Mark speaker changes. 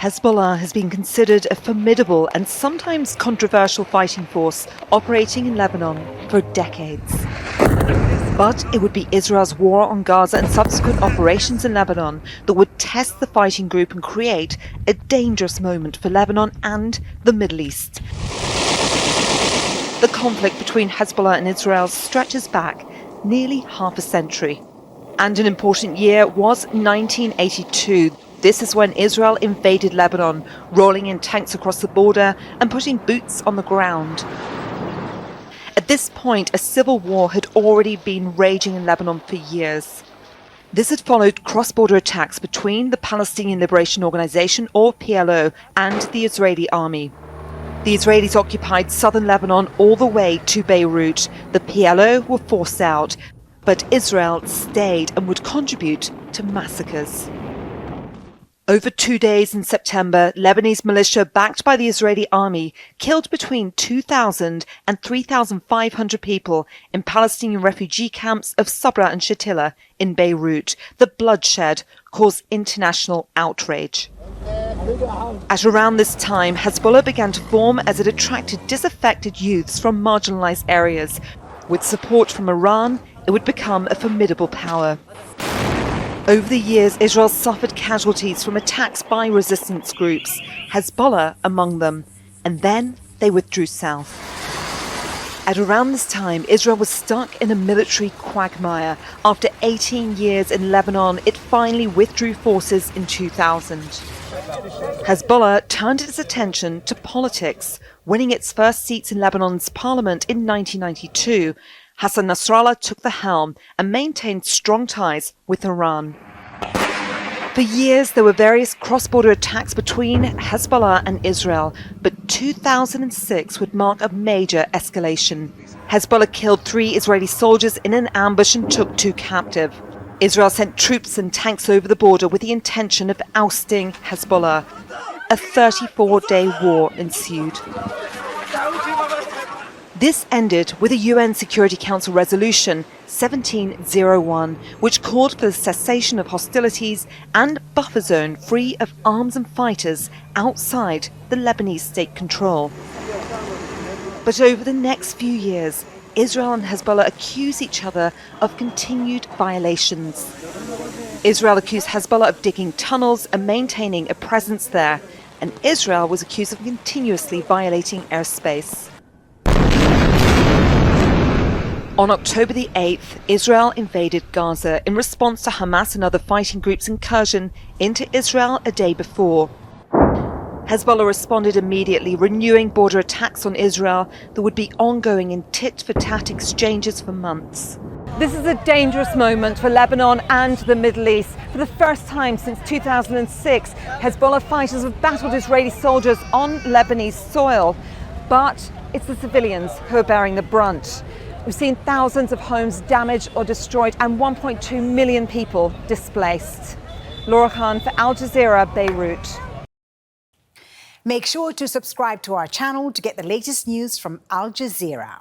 Speaker 1: Hezbollah has been considered a formidable and sometimes controversial fighting force operating in Lebanon for decades. But it would be Israel's war on Gaza and subsequent operations in Lebanon that would test the fighting group and create a dangerous moment for Lebanon and the Middle East. The conflict between Hezbollah and Israel stretches back nearly half a century. And an important year was 1982. This is when Israel invaded Lebanon, rolling in tanks across the border and putting boots on the ground. At this point, a civil war had already been raging in Lebanon for years. This had followed cross-border attacks between the Palestinian Liberation Organization, or PLO, and the Israeli army. The Israelis occupied southern Lebanon all the way to Beirut. The PLO were forced out, but Israel stayed and would contribute to massacres. Over 2 days in September, Lebanese militia backed by the Israeli army killed between 2,000 and 3,500 people in Palestinian refugee camps of Sabra and Shatila in Beirut. The bloodshed caused international outrage. At around this time, Hezbollah began to form as it attracted disaffected youths from marginalized areas. With support from Iran, it would become a formidable power. Over the years, Israel suffered casualties from attacks by resistance groups, Hezbollah among them, and then they withdrew south. At around this time, Israel was stuck in a military quagmire. After 18 years in Lebanon, it finally withdrew forces in 2000. Hezbollah turned its attention to politics, winning its first seats in Lebanon's parliament in 1992. Hassan Nasrallah took the helm and maintained strong ties with Iran. For years, there were various cross-border attacks between Hezbollah and Israel, but 2006 would mark a major escalation. Hezbollah killed 3 Israeli soldiers in an ambush and took 2 captive. Israel sent troops and tanks over the border with the intention of ousting Hezbollah. A 34-day war ensued. This ended with a UN Security Council resolution 1701, which called for the cessation of hostilities and buffer zone free of arms and fighters outside the Lebanese state control. But over the next few years, Israel and Hezbollah accuse each other of continued violations. Israel accused Hezbollah of digging tunnels and maintaining a presence there, and Israel was accused of continuously violating airspace. On October the 8th, Israel invaded Gaza in response to Hamas and other fighting groups' incursion into Israel a day before. Hezbollah responded immediately, renewing border attacks on Israel that would be ongoing in tit-for-tat exchanges for months. This is a dangerous moment for Lebanon and the Middle East. For the first time since 2006, Hezbollah fighters have battled Israeli soldiers on Lebanese soil. But it's the civilians who are bearing the brunt. We've seen thousands of homes damaged or destroyed and 1.2 million people displaced. Laura Khan for Al Jazeera, Beirut.
Speaker 2: Make sure to subscribe to our channel to get the latest news from Al Jazeera.